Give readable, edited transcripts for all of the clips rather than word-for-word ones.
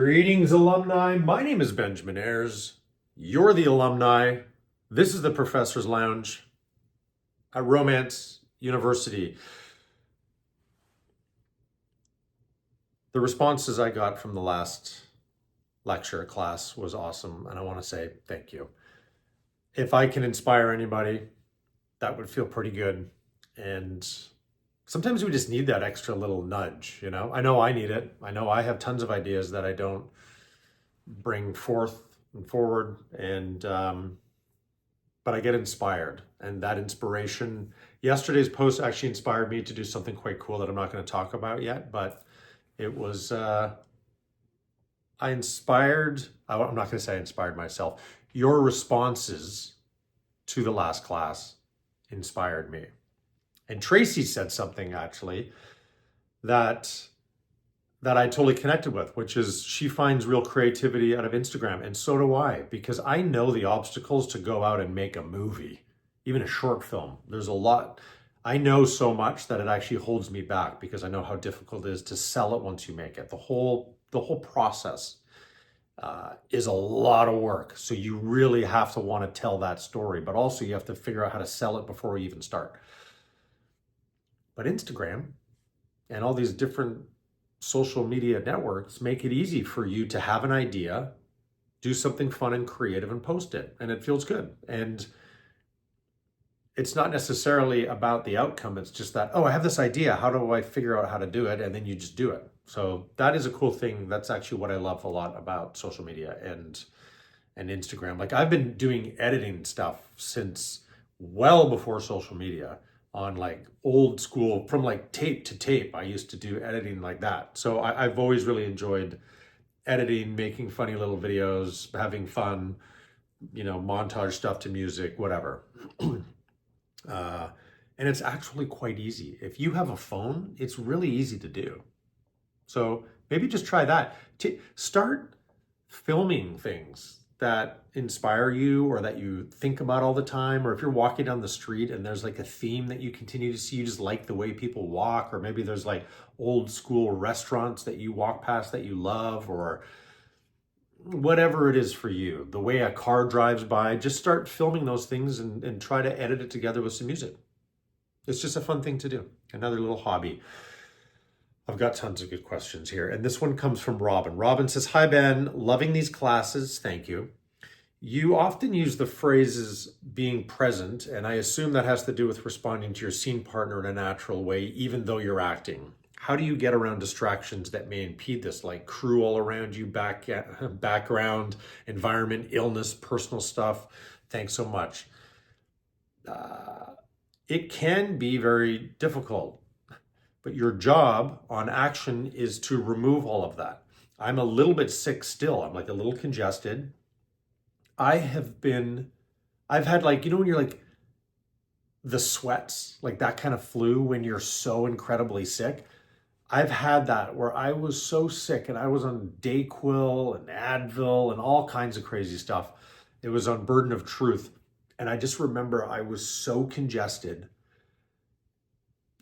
Greetings, alumni. My name is Benjamin Ayres. You're the alumni. This is the Professor's Lounge at Romance University. The responses I got from the last lecture class was awesome, and I want to say thank you. If I can inspire anybody, that would feel pretty good. And sometimes we just need that extra little nudge, you know? I know I need it. I know I have tons of ideas that I don't bring forth and forward, and but I get inspired, and that inspiration, yesterday's post actually inspired me to do something quite cool that I'm not going to talk about yet, but it was I'm not going to say I inspired myself. Your responses to the last class inspired me. And Tracy said something actually that I totally connected with, which is she finds real creativity out of Instagram. And so do I, because I know the obstacles to go out and make a movie, even a short film. There's a lot. I know so much that it actually holds me back because I know how difficult it is to sell it once you make it. The whole process is a lot of work. So you really have to want to tell that story, but also you have to figure out how to sell it before you even start. But Instagram and all these different social media networks make it easy for you to have an idea, do something fun and creative, and post it. And it feels good. And it's not necessarily about the outcome. It's just that, oh, I have this idea. How do I figure out how to do it? And then you just do it. So that is a cool thing. That's actually what I love a lot about social media and Instagram. Like, I've been doing editing stuff since well before social media, on like old school, from like tape to tape. I used to do editing like that. So I've always really enjoyed editing, making funny little videos, having fun, montage stuff to music, whatever. And it's actually quite easy. If you have a phone, it's really easy to do. So maybe just try that. Start filming things that inspire you or that you think about all the time, or if you're walking down the street and there's like a theme that you continue to see, you just like the way people walk, or maybe there's like old school restaurants that you walk past that you love, or whatever it is for you, the way a car drives by, just start filming those things and try to edit it together with some music. It's just a fun thing to do. Another little hobby. I've got tons of good questions here. And this one comes from Robin. Robin says, "Hi, Ben. Loving these classes. Thank you. You often use the phrases being present, and I assume that has to do with responding to your scene partner in a natural way, even though you're acting. How do you get around distractions that may impede this, like crew all around you, background, environment, illness, personal stuff? Thanks so much." It can be very difficult. But your job on action is to remove all of that. I'm a little bit sick still. I'm like a little congested. I've had like, when you're like the sweats, like that kind of flu when you're so incredibly sick. I've had that where I was so sick and I was on Dayquil and Advil and all kinds of crazy stuff. It was on Burden of Truth. And I just remember I was so congested.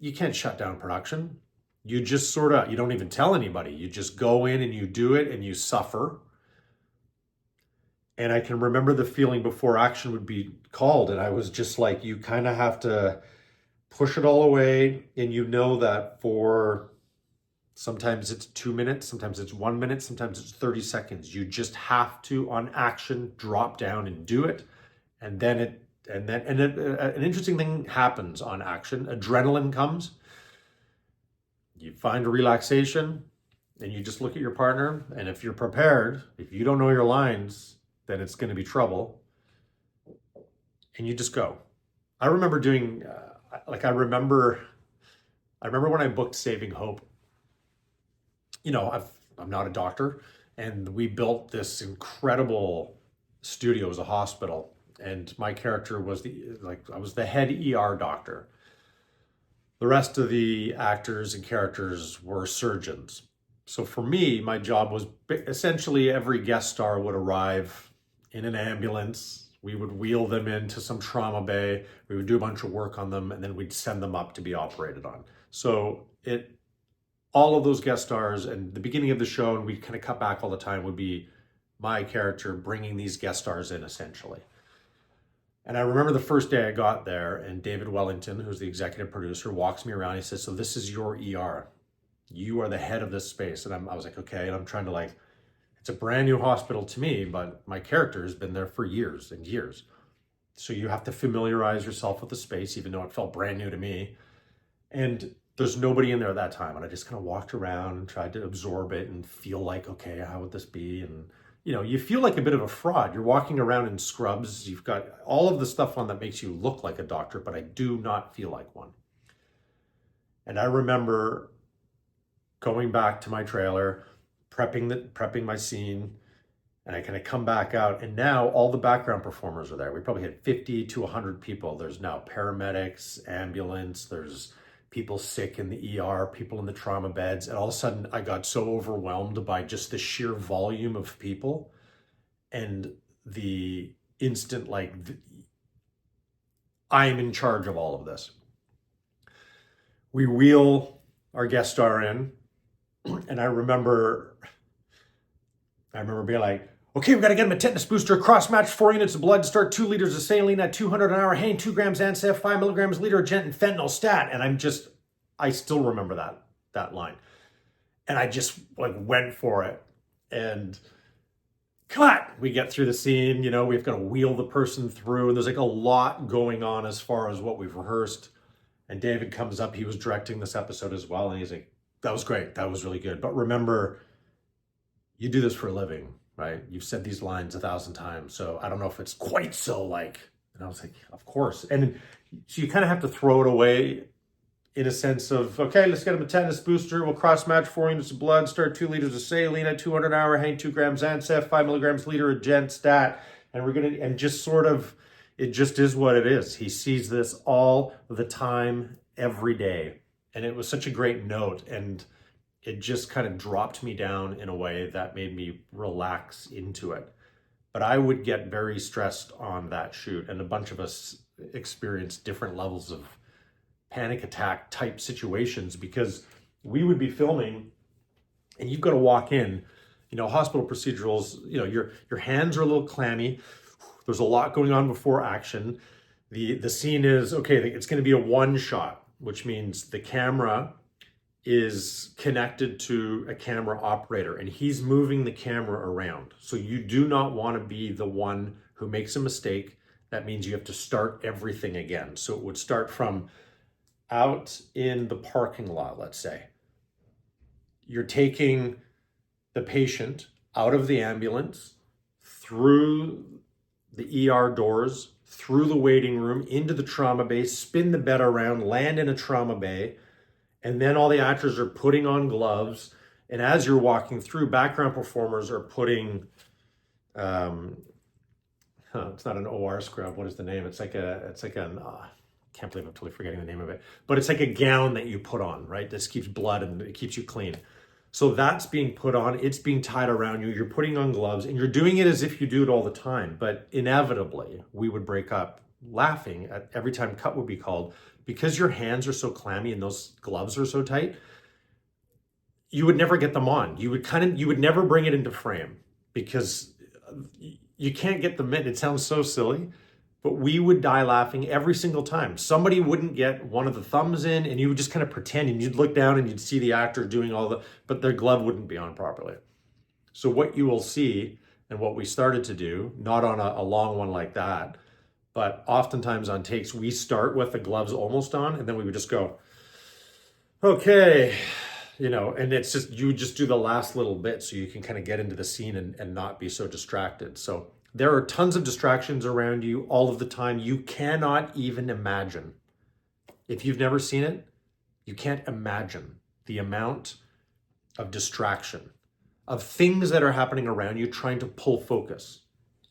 You can't shut down production. You just you don't even tell anybody. You just go in and you do it and you suffer. And I can remember the feeling before action would be called. And I was just like, you kind of have to push it all away. And you know that for sometimes it's 2 minutes, sometimes it's 1 minute, sometimes it's 30 seconds. You just have to, on action, drop down and do it. And then an interesting thing happens on action. Adrenaline comes. You find relaxation, and you just look at your partner. And if you're prepared, if you don't know your lines, then it's going to be trouble. And you just go. I remember doing, I remember when I booked Saving Hope. I'm not a doctor, and we built this incredible studio as a hospital. And my character was I was the head ER doctor. The rest of the actors and characters were surgeons. So for me, my job was essentially every guest star would arrive in an ambulance. We would wheel them into some trauma bay. We would do a bunch of work on them, and then we'd send them up to be operated on. So all of those guest stars, and the beginning of the show, and we kind of cut back all the time, would be my character bringing these guest stars in essentially. And I remember the first day I got there, and David Wellington, who's the executive producer, walks me around. He says, "So this is your ER. You are the head of this space." And I was like, okay. And I'm trying to like, it's a brand new hospital to me, but my character has been there for years and years. So you have to familiarize yourself with the space, even though it felt brand new to me. And there's nobody in there at that time. And I just kind of walked around and tried to absorb it and feel like, okay, how would this be? And, you know, you feel like a bit of a fraud. You're walking around in scrubs. You've got all of the stuff on that makes you look like a doctor, but I do not feel like one. And I remember going back to my trailer, prepping my scene, and I kind of come back out, and now all the background performers are there. We probably had 50 to 100 people. There's now paramedics, ambulance, there's people sick in the ER, people in the trauma beds, and all of a sudden I got so overwhelmed by just the sheer volume of people and the instant, like, I'm in charge of all of this. We wheel our guest star in, and I remember being like, okay, we got to get him a tetanus booster, cross-match 4 units of blood, start 2 liters of saline at 200 an hour, Hain 2 grams NSAID, 5 milligrams a liter of gent and fentanyl stat. And I still remember that line. And I just like went for it. And cut, we get through the scene, you know, we've got to wheel the person through. And there's like a lot going on as far as what we've rehearsed. And David comes up, he was directing this episode as well. And he's like, that was great. That was really good. But remember, you do this for a living, right? You've said these lines 1,000 times. So I don't know if it's quite so like, and I was like, of course. And so you kind of have to throw it away in a sense of, okay, let's get him a tetanus booster. We'll cross match 4 units of blood, start 2 liters of saline at 200 an hour, Hain 2 grams NSAID, 5 milligrams a liter of gent stat. And and just sort of, it just is what it is. He sees this all the time, every day. And it was such a great note. And it just kind of dropped me down in a way that made me relax into it. But I would get very stressed on that shoot, and a bunch of us experienced different levels of panic attack type situations because we would be filming and you've got to walk in, you know, hospital procedurals, you know, your hands are a little clammy. There's a lot going on before action. The scene is, okay, it's going to be a one shot, which means the camera is connected to a camera operator and he's moving the camera around. So you do not want to be the one who makes a mistake. That means you have to start everything again. So it would start from out in the parking lot, let's say. You're taking the patient out of the ambulance, through the ER doors, through the waiting room, into the trauma bay, spin the bed around, land in a trauma bay, and then all the actors are putting on gloves. And as you're walking through, background performers are putting, it's not an OR scrub. What is the name? It's like an, can't believe I'm totally forgetting the name of it, but it's like a gown that you put on, right? This keeps blood and it keeps you clean. So that's being put on, it's being tied around you, you're putting on gloves, and you're doing it as if you do it all the time. But inevitably, we would break up laughing at every time cut would be called, because your hands are so clammy and those gloves are so tight, you would never get them on. You would never bring it into frame because you can't get them in. It sounds so silly, but we would die laughing every single time. Somebody wouldn't get one of the thumbs in and you would just kind of pretend, and you'd look down and you'd see the actor doing but their glove wouldn't be on properly. So what you will see, and what we started to do, not on a long one like that, but oftentimes on takes, we start with the gloves almost on, and then we would just go, okay, you know, and it's just, you just do the last little bit so you can kind of get into the scene and not be so distracted. So there are tons of distractions around you all of the time. You cannot even imagine. If you've never seen it, you can't imagine the amount of distraction, of things that are happening around you trying to pull focus.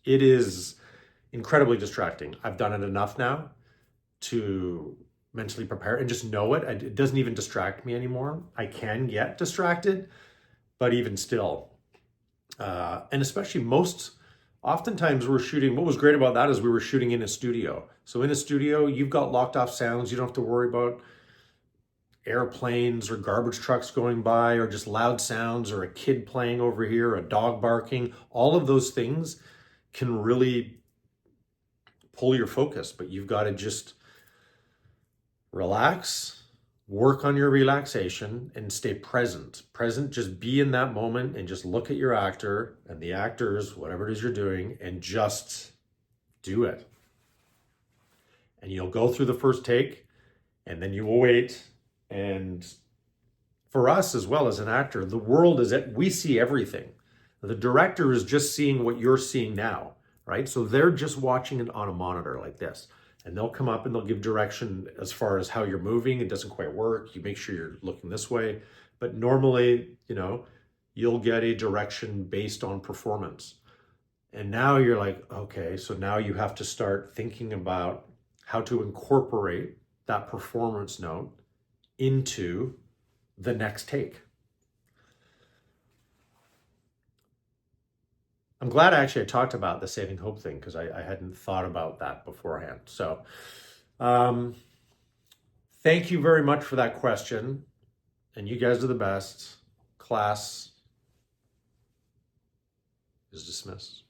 It is incredibly distracting. I've done it enough now to mentally prepare and just know it. It doesn't even distract me anymore. I can get distracted, but even still, and especially oftentimes we're shooting, what was great about that is we were shooting in a studio. So in a studio, you've got locked off sounds. You don't have to worry about airplanes or garbage trucks going by or just loud sounds or a kid playing over here, a dog barking, all of those things can really pull your focus, but you've got to just relax, work on your relaxation, and stay present. Present, just be in that moment and just look at your actor and the actors, whatever it is you're doing, and just do it. And you'll go through the first take, and then you will wait. And for us as well as an actor, the world is that we see everything. The director is just seeing what you're seeing now, right? So they're just watching it on a monitor like this. And they'll come up and they'll give direction as far as how you're moving. It doesn't quite work. You make sure you're looking this way. But normally, you'll get a direction based on performance. And now you're like, okay, so now you have to start thinking about how to incorporate that performance note into the next take. I'm glad I talked about the saving hope thing because I hadn't thought about that beforehand. So thank you very much for that question. And you guys are the best. Class is dismissed.